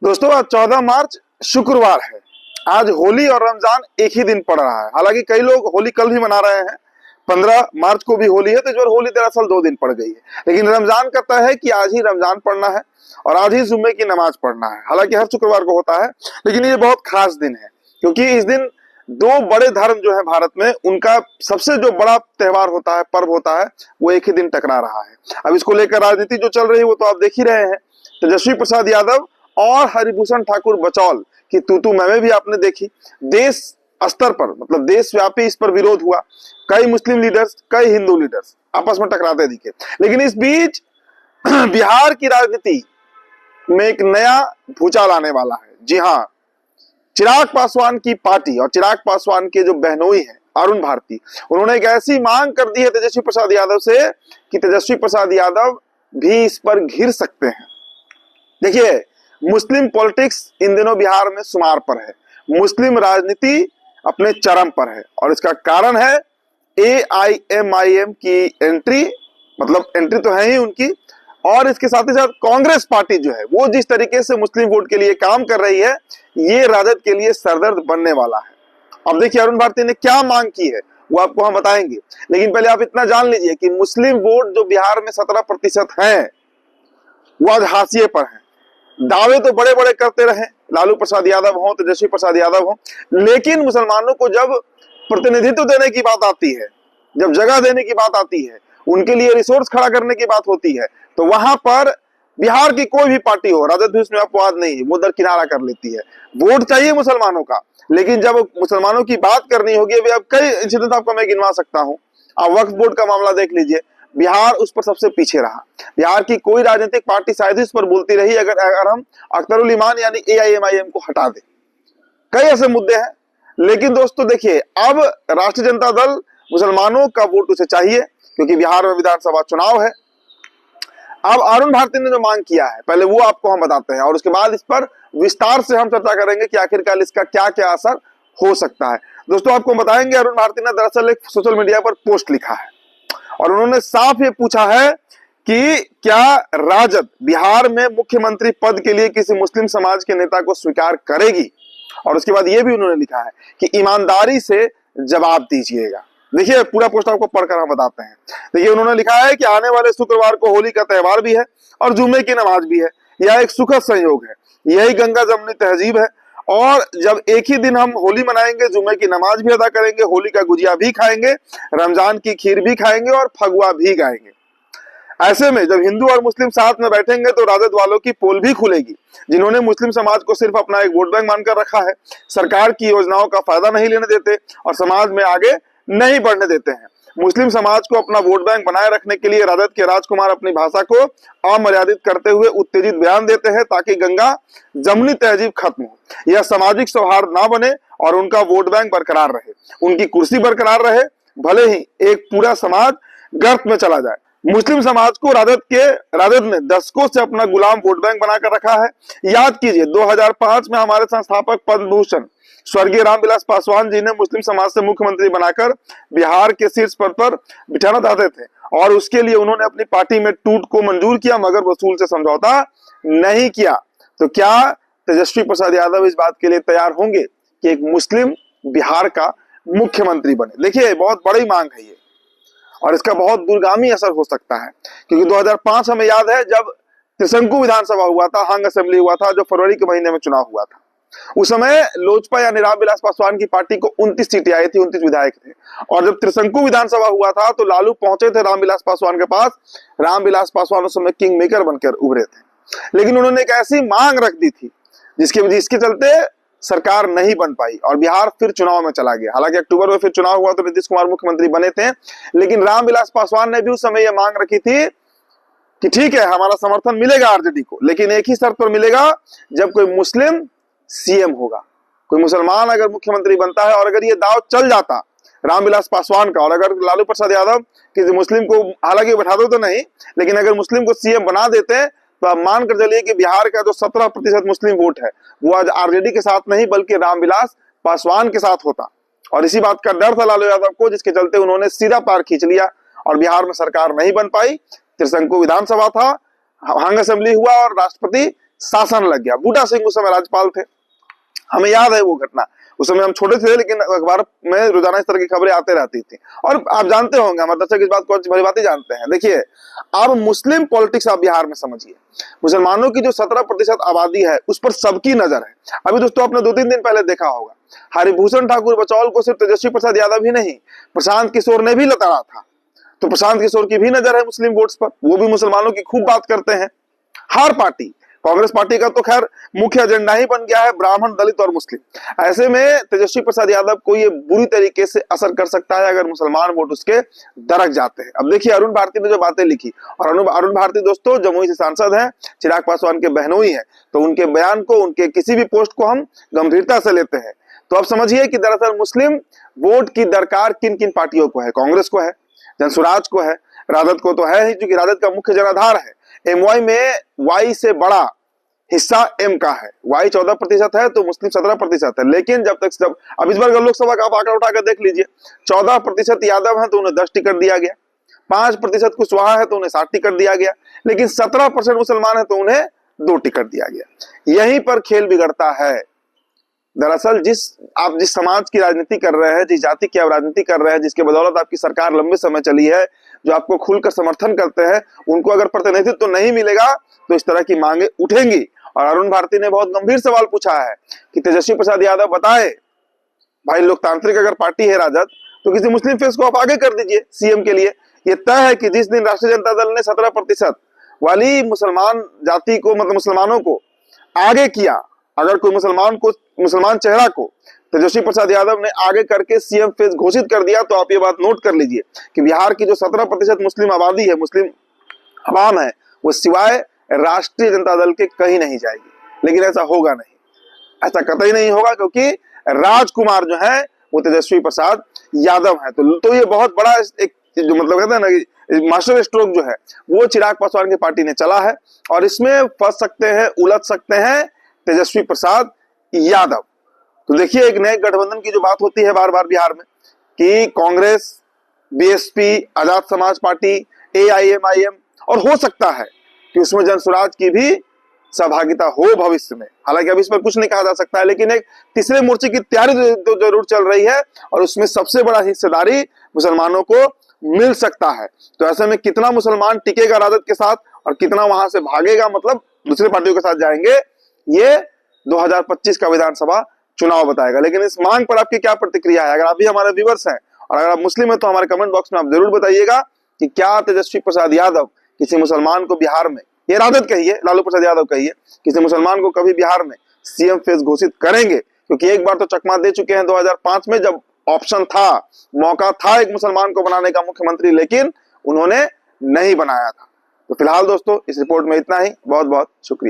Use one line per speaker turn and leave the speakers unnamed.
दोस्तों आज 14 मार्च शुक्रवार है। आज होली और रमजान एक ही दिन पड़ रहा है। हालांकि कई लोग होली कल भी मना रहे हैं, 15 मार्च को भी होली है, तो इस बार होली दरअसल 2 दिन पड़ गई है। लेकिन रमजान का तय है कि आज ही रमजान पढ़ना है और आज ही जुम्मे की नमाज पढ़ना है। हालांकि हर शुक्रवार को होता है, लेकिन ये बहुत खास दिन है क्योंकि इस दिन 2 बड़े धर्म जो है भारत में, उनका सबसे जो बड़ा त्योहार होता है, पर्व होता है, वो एक ही दिन टकरा रहा है। अब इसको लेकर राजनीति जो चल रही है वो तो आप देख ही रहे हैं। तेजस्वी प्रसाद यादव और हरिभूषण ठाकुर बचौल की तूतू मैमे भी आपने देखी। देश स्तर पर, मतलब देशव्यापी इस पर विरोध हुआ। कई मुस्लिम लीडर्स, कई हिंदू लीडर्स आपस में टकराते दिखे। लेकिन इस बीच बिहार की राजनीति में एक नया भूचाल आने वाला है। जी हाँ, चिराग पासवान की पार्टी और चिराग पासवान के जो बहनोई है अरुण भारती, उन्होंने एक ऐसी मांग कर दी है तेजस्वी प्रसाद यादव से कि तेजस्वी प्रसाद यादव भी इस पर घिर सकते हैं। देखिए, मुस्लिम पॉलिटिक्स इन दिनों बिहार में शुमार पर है। मुस्लिम राजनीति अपने चरम पर है और इसका कारण है AIMIM की एंट्री। मतलब एंट्री तो है ही उनकी, और इसके साथ ही साथ कांग्रेस पार्टी जो है वो जिस तरीके से मुस्लिम वोट के लिए काम कर रही है, ये राजद के लिए सरदर्द बनने वाला है। अब देखिए अरुण भारती ने क्या मांग की है वो आपको हम बताएंगे, लेकिन पहले आप इतना जान लीजिए कि मुस्लिम वोट जो बिहार में 17% है वो आज हाशिए पर है। दावे तो बड़े बड़े करते रहे, लालू प्रसाद यादव हो, तेजस्वी प्रसाद यादव हो, लेकिन मुसलमानों को जब प्रतिनिधित्व देने की बात आती है, जब जगह देने की बात आती है, उनके लिए रिसोर्स खड़ा करने की बात होती है, तो वहां पर बिहार की कोई भी पार्टी हो, राजद भी उसमें अपवाद नहीं है, वो दरकिनारा कर लेती है। वोट चाहिए मुसलमानों का, लेकिन जब मुसलमानों की बात करनी होगी, अभी अब कई इंसिडेंट आपको मैं गिनवा सकता हूं। आप वक्फ बोर्ड का मामला देख लीजिए, बिहार उस पर सबसे पीछे रहा। बिहार की कोई राजनीतिक पार्टी शायद इस पर बोलती रही अगर हम अख्तरुल इमान यानी AIMIM को हटा दें। कई ऐसे मुद्दे हैं, लेकिन दोस्तों देखिए, अब राष्ट्रीय जनता दल, मुसलमानों का वोट उसे चाहिए क्योंकि बिहार में विधानसभा चुनाव है। अब अरुण भारती ने जो मांग किया है, पहले वो आपको हम बताते हैं और उसके बाद इस पर विस्तार से हम चर्चा करेंगे कि आखिरकार इसका क्या क्या असर हो सकता है। दोस्तों आपको बताएंगे, अरुण भारती ने दरअसल एक सोशल मीडिया पर पोस्ट लिखा है और उन्होंने साफ ये पूछा है कि क्या राजद बिहार में मुख्यमंत्री पद के लिए किसी मुस्लिम समाज के नेता को स्वीकार करेगी। और उसके बाद ये भी उन्होंने लिखा है कि ईमानदारी से जवाब दीजिएगा। देखिए पूरा पोस्ट आपको पढ़कर हम बताते हैं। देखिए उन्होंने लिखा है कि आने वाले शुक्रवार को होली का त्योहार भी है और जुम्मे की नमाज भी है। यह एक सुखद संयोग है, यही गंगा जमनी तहजीब है। और जब एक ही दिन हम होली मनाएंगे, जुम्मे की नमाज भी अदा करेंगे, होली का गुजिया भी खाएंगे, रमजान की खीर भी खाएंगे और फगुआ भी गाएंगे। ऐसे में जब हिंदू और मुस्लिम साथ में बैठेंगे तो राजद वालों की पोल भी खुलेगी, जिन्होंने मुस्लिम समाज को सिर्फ अपना एक वोट बैंक मानकर रखा है, सरकार की योजनाओं का फायदा नहीं लेने देते और समाज में आगे नहीं बढ़ने देते हैं। मुस्लिम समाज को अपना वोट बैंक बनाए रखने के लिए राजद के राजकुमार अपनी भाषा को अमर्यादित करते हुए उत्तेजित बयान देते हैं ताकि गंगा जमनी तहजीब खत्म हो, यह सामाजिक सौहार्द ना बने और उनका वोट बैंक बरकरार रहे, उनकी कुर्सी बरकरार रहे, भले ही एक पूरा समाज गर्त में चला जाए। मुस्लिम समाज को राजद ने दशकों से अपना गुलाम वोट बैंक बनाकर रखा है। याद कीजिए 2005 में हमारे संस्थापक पद्म भूषण स्वर्गीय रामविलास पासवान जी ने मुस्लिम समाज से मुख्यमंत्री बनाकर बिहार के शीर्ष पद पर बिठाना चाहते थे और उसके लिए उन्होंने अपनी पार्टी में टूट को मंजूर किया, मगर वसूल से समझौता नहीं किया। तो क्या तेजस्वी प्रसाद यादव इस बात के लिए तैयार होंगे कि एक मुस्लिम बिहार का मुख्यमंत्री बने? देखिए बहुत बड़ी मांग है ये और इसका बहुत दूरगामी असर हो सकता है, क्योंकि 2005 हमें याद है जब त्रिशंकु विधानसभा हुआ था, हंग असेंबली हुआ था, जो फरवरी के महीने में चुनाव हुआ था। उस समय लोजपा यानी रामविलास पासवान की पार्टी को 29 सीटें आई थी, 29 विधायक थे। और जब त्रिशंकु विधानसभा हुआ था तो लालू पहुंचे थे रामविलास पासवान के पास। रामविलास पासवान उस समय किंग मेकर बनकर उभरे थे, लेकिन उन्होंने एक ऐसी मांग रख दी थी जिसके चलते सरकार नहीं बन पाई और बिहार फिर चुनाव में चला गया। हालांकि अक्टूबर में फिर चुनाव हुआ तो नीतीश कुमार मुख्यमंत्री बने थे, लेकिन रामविलास पासवान ने भी उस समय यह मांग रखी थी कि ठीक है, हमारा समर्थन मिलेगा आरजेडी को, लेकिन एक ही शर्त पर मिलेगा, जब कोई मुस्लिम सीएम होगा, कोई मुसलमान अगर मुख्यमंत्री बनता है। और अगर ये दाव चल जाता रामविलास पासवान का, और अगर लालू प्रसाद यादव किसी मुस्लिम को, हालांकि बैठा दो तो नहीं, लेकिन अगर मुस्लिम को सीएम बना देते तो आप मान कर चलिए कि बिहार का जो 17% मुस्लिम वोट है वो आज आरजेडी के साथ नहीं बल्कि रामविलास पासवान के साथ होता। और इसी बात का डर था लालू यादव को, जिसके चलते उन्होंने सीधा पार खींच लिया और बिहार में सरकार नहीं बन पाई। त्रिशंकु विधानसभा था, हंग असेंबली हुआ और राष्ट्रपति शासन लग गया। बूटा सिंह उस समय राज्यपाल थे, हमें याद है वो घटना। उस समय हम छोटे थे, लेकिन अखबार में रोजाना इस तरह की खबरें आते रहती थी। और आप जानते होंगे, हमारे दर्शक इस बात को भली बात ही जानते हैं। देखिए, अब मुस्लिम पॉलिटिक्स आप बिहार में समझिए। मुसलमानों की जो 17% आबादी है, उस पर सबकी नजर है। अभी दोस्तों, आपने 2-3 दिन पहले देखा होगा, हरिभूषण ठाकुर बचौल को सिर्फ तेजस्वी प्रसाद यादव ही नहीं, प्रशांत किशोर ने भी लताड़ा था। तो प्रशांत किशोर की भी नजर है मुस्लिम वोट्स पर, वो भी मुसलमानों की खूब बात करते हैं। हर पार्टी, कांग्रेस पार्टी का तो खैर मुख्य एजेंडा ही बन गया है ब्राह्मण, दलित और मुस्लिम। ऐसे में तेजस्वी प्रसाद यादव को ये बुरी तरीके से असर कर सकता है अगर मुसलमान वोट उसके दरक जाते हैं। अब देखिए, अरुण भारती ने जो बातें लिखी, और अरुण भारती दोस्तों जमुई से सांसद हैं, चिराग पासवान के बहनोई हैं, तो उनके बयान को, उनके किसी भी पोस्ट को हम गंभीरता से लेते हैं। तो अब समझिए कि दरअसल मुस्लिम वोट की दरकार किन किन पार्टियों को है। कांग्रेस को है, जनसुराज को है, राजद को तो है ही, क्योंकि राजद का मुख्य जनाधार है। एमवाई में वाई से बड़ा हिस्सा एम का है। वाई 14% है तो मुस्लिम 17% है। लेकिन जब अब इस बार लोकसभा का आप आंकड़ा उठाकर देख लीजिए, 14% यादव है तो उन्हें 10 टिकट दिया गया, 5% कुशवाहा है तो उन्हें 7 टिकट दिया गया, लेकिन 17% मुसलमान है तो उन्हें 2 टिकट दिया गया। यहीं पर खेल बिगड़ता है। दरअसल आप जिस समाज की राजनीति कर रहे हैं, जिस जाति की आप राजनीति कर रहे हैं, जिसके बदौलत आपकी सरकार लंबे समय चली है, जो आपको खुलकर समर्थन करते हैं, उनको अगर प्रतिनिधित्व तो नहीं मिलेगा तो इस तरह की मांगे उठेंगी। और अरुण भारती ने बहुत गंभीर सवाल पूछा है कि तेजस्वी प्रसाद यादव बताए, भाई लोकतांत्रिक अगर पार्टी है राजद, तो किसी मुस्लिम फेस को आप आगे कर दीजिए सीएम के लिए। ये तय है कि जिस दिन राष्ट्रीय जनता दल ने 17% वाली मुसलमान जाति को, मतलब मुसलमानों को आगे किया, अगर कोई मुसलमान चेहरा को तेजस्वी प्रसाद यादव ने आगे करके सीएम फेस घोषित कर दिया, तो आप ये बात नोट कर लीजिए कि बिहार की जो 17% मुस्लिम आबादी है, मुस्लिम अवाम है, वो सिवाय राष्ट्रीय जनता दल के कहीं नहीं जाएगी। लेकिन ऐसा होगा नहीं, ऐसा कतई नहीं होगा, क्योंकि राजकुमार जो है वो तेजस्वी प्रसाद यादव है। तो ये बहुत बड़ा एक जो मतलब कहते हैं ना, मास्टर स्ट्रोक जो है वो चिराग पासवान की पार्टी ने चला है, और इसमें फंस सकते हैं, उलझ सकते हैं तेजस्वी प्रसाद यादव। तो देखिए, एक नए गठबंधन की जो बात होती है बार बार बिहार में, कि Congress, BSP, Azad Samaj party, AIMIM, और हो सकता है कि उसमें जनसुराज की भी सहभागिता हो भविष्य में। हालांकि अभी इस पर कुछ नहीं कहा जा सकता है, लेकिन एक तीसरे मोर्चे की तैयारी तो जरूर चल रही है, और उसमें सबसे बड़ा हिस्सेदारी मुसलमानों को मिल सकता है। तो ऐसे में कितना मुसलमान टिकेगा राजद के साथ और कितना वहां से भागेगा, मतलब दूसरी पार्टियों के साथ जाएंगे, ये 2025 का विधानसभा चुनाव बताएगा। लेकिन इस मांग पर आपकी क्या प्रतिक्रिया है? अगर आप भी हमारे व्यूअर्स हैं और अगर आप मुस्लिम हैं तो हमारे कमेंट बॉक्स में आप जरूर बताइएगा कि क्या तेजस्वी प्रसाद यादव किसी मुसलमान को बिहार में, ये राजद कहिए, लालू प्रसाद यादव कहिए, किसी मुसलमान को कभी बिहार में सीएम फेस घोषित करेंगे? क्योंकि एक बार तो चकमा दे चुके हैं 2005 में, जब ऑप्शन था, मौका था एक मुसलमान को बनाने का मुख्यमंत्री, लेकिन उन्होंने नहीं बनाया था। तो फिलहाल दोस्तों, इस रिपोर्ट में इतना ही। बहुत बहुत शुक्रिया।